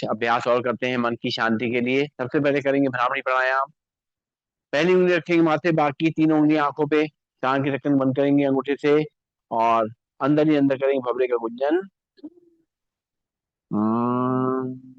अभ्यास और करते हैं मन की शांति के लिए। सबसे पहले करेंगे भ्रामरी प्राणायाम। पहली उंगली रखेंगे माथे, बाकी तीन उंगलियां आंखों पे, कान के ढक्कन बंद करेंगे अंगूठे से, और अंदर ही अंदर करेंगे भवरे का गुंजन। हम्म।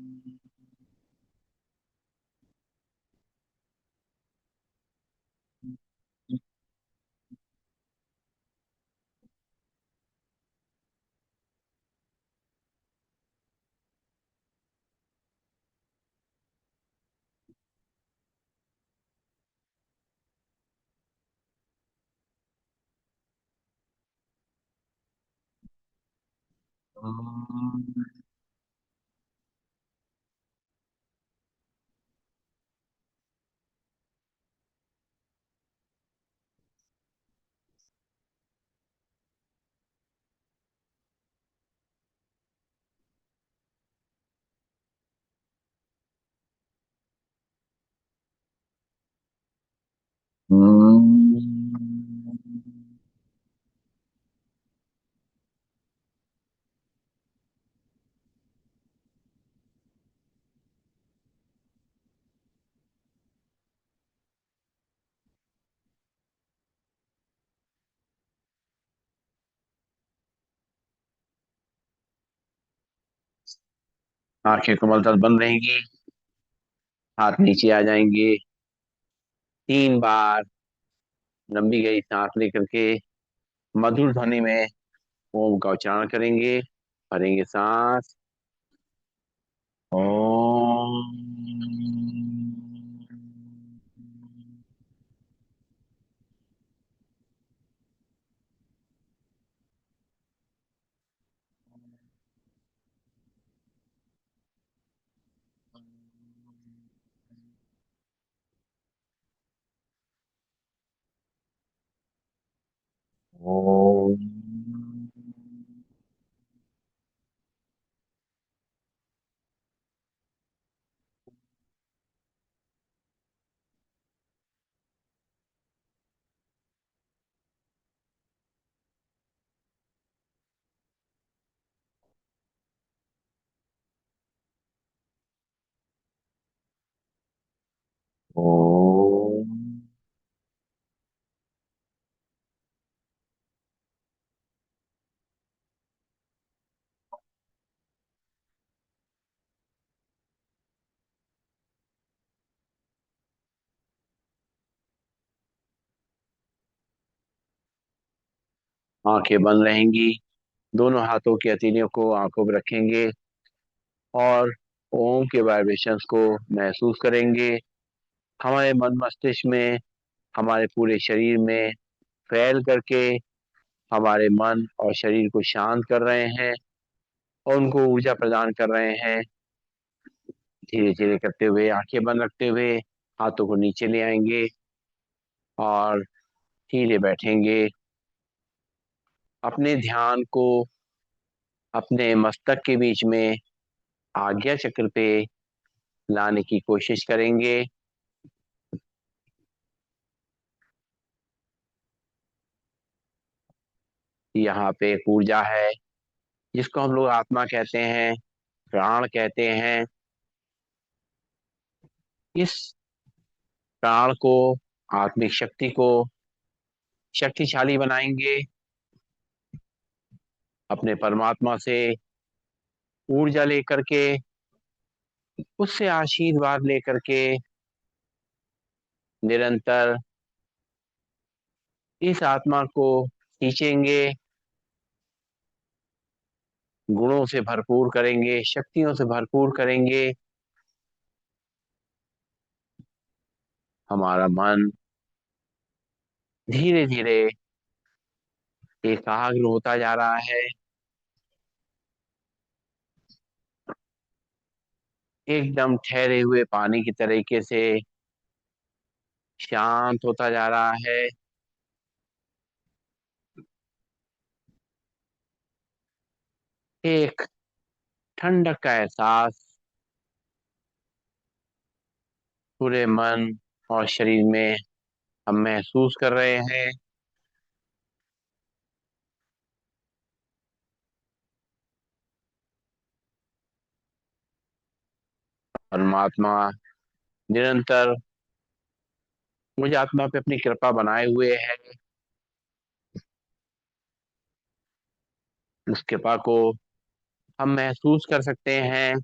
आंखें कोमलता से बंद रहेंगी, हाथ नीचे आ जाएंगे। 3 बार लंबी गई सांस लेकर के मधुर ध्वनि में ओम का उच्चारण करेंगे। भरेंगे सांस। ओम। ओम। ओम। आंखें बंद रहेंगी। दोनों हाथों की हथेलियों को आंखों पर रखेंगे और ओम के वाइब्रेशंस को महसूस करेंगे। हमारे मन मस्तिष्क में, हमारे पूरे शरीर में फैल करके हमारे मन और शरीर को शांत कर रहे हैं और उनको ऊर्जा प्रदान कर रहे हैं। धीरे धीरे करते हुए आंखें बंद रखते हुए हाथों को नीचे ले आएंगे और धीरे बैठेंगे। अपने ध्यान को अपने मस्तक के बीच में आज्ञा चक्र पे लाने की कोशिश करेंगे। यहाँ पे एक ऊर्जा है जिसको हम लोग आत्मा कहते हैं, प्राण कहते हैं। इस प्राण को, आत्मिक शक्ति को शक्तिशाली बनाएंगे। अपने परमात्मा से ऊर्जा लेकर के, उससे आशीर्वाद लेकर के निरंतर इस आत्मा को खींचेंगे, गुणों से भरपूर करेंगे, शक्तियों से भरपूर करेंगे। हमारा मन धीरे धीरे एकाग्र होता जा रहा है, एकदम ठहरे हुए पानी की तरीके से शांत होता जा रहा है। एक ठंडक का एहसास पूरे मन और शरीर में हम महसूस कर रहे हैं। परमात्मा निरंतर मुझ आत्मा पे अपनी कृपा बनाए हुए है। उस कृपा को हम महसूस कर सकते हैं।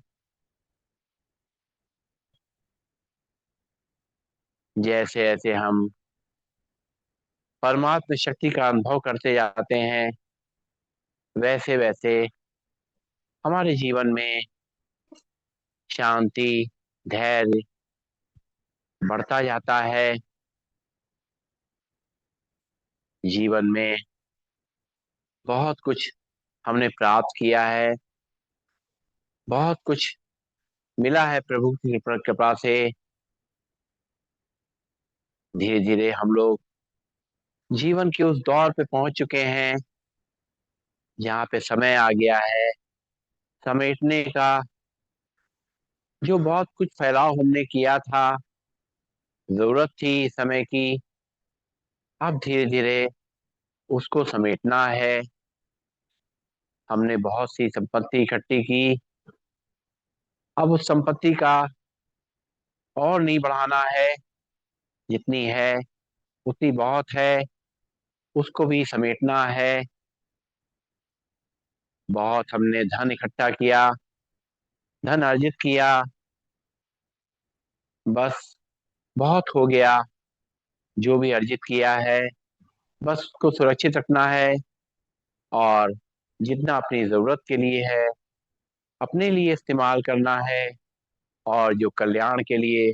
जैसे जैसे हम परमात्म शक्ति का अनुभव करते जाते हैं, वैसे वैसे हमारे जीवन में शांति, धैर्य बढ़ता जाता है। जीवन में बहुत कुछ हमने प्राप्त किया है, बहुत कुछ मिला है प्रभु की कृपा से। धीरे धीरे हम लोग जीवन के उस दौर पे पहुंच चुके हैं जहाँ पे समय आ गया है समेटने का। जो बहुत कुछ फैलाव हमने किया था, जरूरत थी समय की, अब धीरे धीरे उसको समेटना है। हमने बहुत सी संपत्ति इकट्ठी की, अब उस संपत्ति का और नहीं बढ़ाना है। जितनी है उतनी बहुत है, उसको भी समेटना है। बहुत हमने धन इकट्ठा किया, धन अर्जित किया, बस बहुत हो गया। जो भी अर्जित किया है बस उसको सुरक्षित रखना है, और जितना अपनी जरूरत के लिए है अपने लिए इस्तेमाल करना है, और जो कल्याण के लिए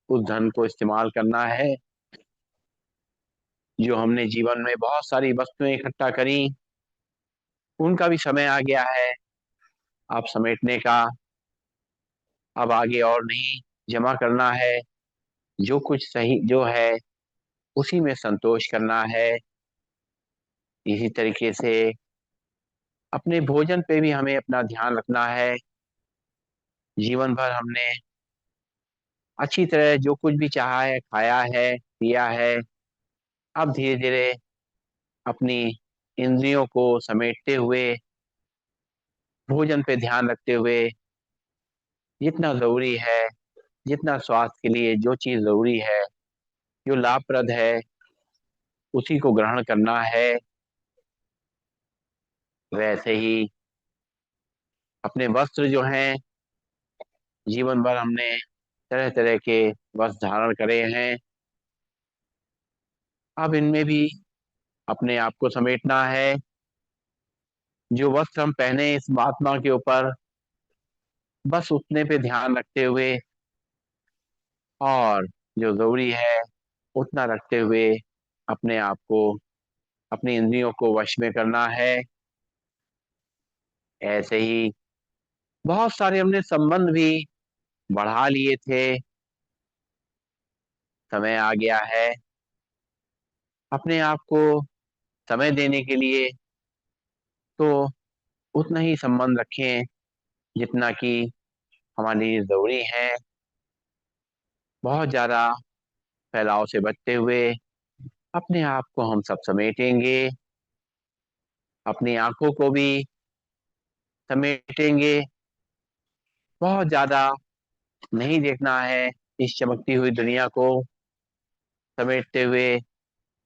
उस धन को इस्तेमाल करना है। जो हमने जीवन में बहुत सारी वस्तुएं इकट्ठा करी, उनका भी समय आ गया है अब समेटने का। अब आगे और नहीं जमा करना है। जो कुछ सही जो है उसी में संतोष करना है। इसी तरीके से अपने भोजन पे भी हमें अपना ध्यान रखना है। जीवन भर हमने अच्छी तरह जो कुछ भी चाहा है, खाया है, पिया है। अब धीरे धीरे अपनी इंद्रियों को समेटते हुए, भोजन पे ध्यान रखते हुए, जितना जरूरी है, जितना स्वास्थ्य के लिए जो चीज जरूरी है, जो लाभप्रद है, उसी को ग्रहण करना है। वैसे ही अपने वस्त्र जो हैं, जीवन भर हमने तरह तरह के वस्त्र धारण करे हैं, अब इनमें भी अपने आप को समेटना है। जो वस्त्र हम पहने इस महात्मा के ऊपर, बस उतने पे ध्यान रखते हुए, और जो जरूरी है उतना रखते हुए अपने आप को, अपनी इंद्रियों को वश में करना है। ऐसे ही बहुत सारे हमने संबंध भी बढ़ा लिए थे। समय आ गया है अपने आप को समय देने के लिए, तो उतना ही संबंध रखें जितना कि हमारे लिए जरूरी है। बहुत ज्यादा फैलाव से बचते हुए अपने आप को हम सब समेटेंगे। अपनी आंखों को भी समेटेंगे। बहुत ज्यादा नहीं देखना है इस चमकती हुई दुनिया को। समेटते हुए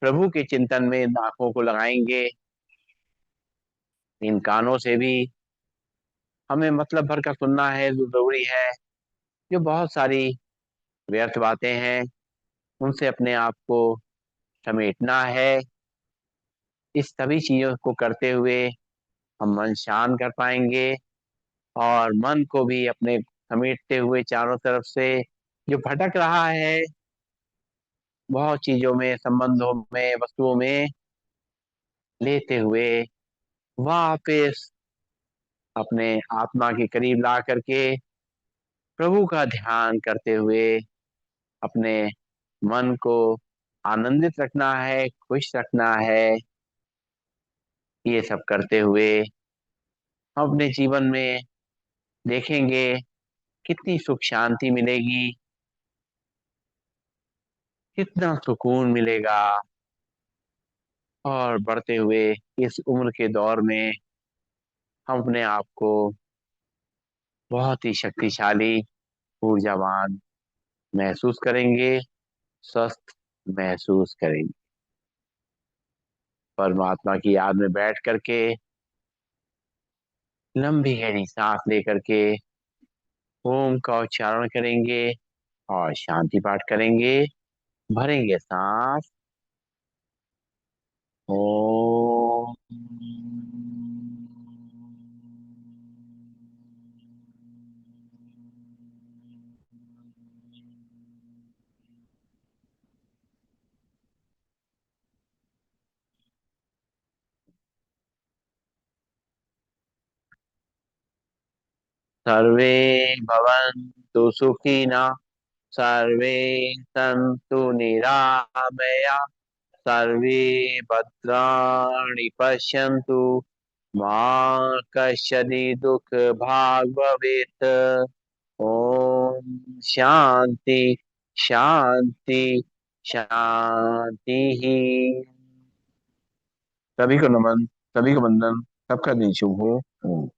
प्रभु के चिंतन में इन आंखों को लगाएंगे। इन कानों से भी हमें मतलब भर का सुनना है जो जरूरी है। जो बहुत सारी व्यर्थ बातें हैं उनसे अपने आप को समेटना है। इस सभी चीजों को करते हुए हम मन शांत कर पाएंगे, और मन को भी अपने समेटते हुए चारों तरफ से जो भटक रहा है बहुत चीजों में, संबंधों में, वस्तुओं में, लेते हुए वापस अपने आत्मा के करीब ला करके प्रभु का ध्यान करते हुए अपने मन को आनंदित रखना है, खुश रखना है। ये सब करते हुए हम अपने जीवन में देखेंगे कितनी सुख शांति मिलेगी, कितना सुकून मिलेगा। और बढ़ते हुए इस उम्र के दौर में हम अपने आप को बहुत ही शक्तिशाली ऊर्जावान महसूस करेंगे, स्वस्थ महसूस करेंगे। परमात्मा की याद में बैठ करके लंबी गहरी सांस लेकर के ओम का उच्चारण करेंगे और शांति पाठ करेंगे। भरेंगे सांस। ओम। सर्वे भवन्तु सुखिनः, सर्वे सन्तु निरामया, सर्वे भद्राणि पश्यन्तु, मा कश्चित् दुःखभाग् भवेत्। ओम शांति शांति शांति ही। सभी को नमन, सभी को वंदन, सबका दिन शुभ हो। ओम।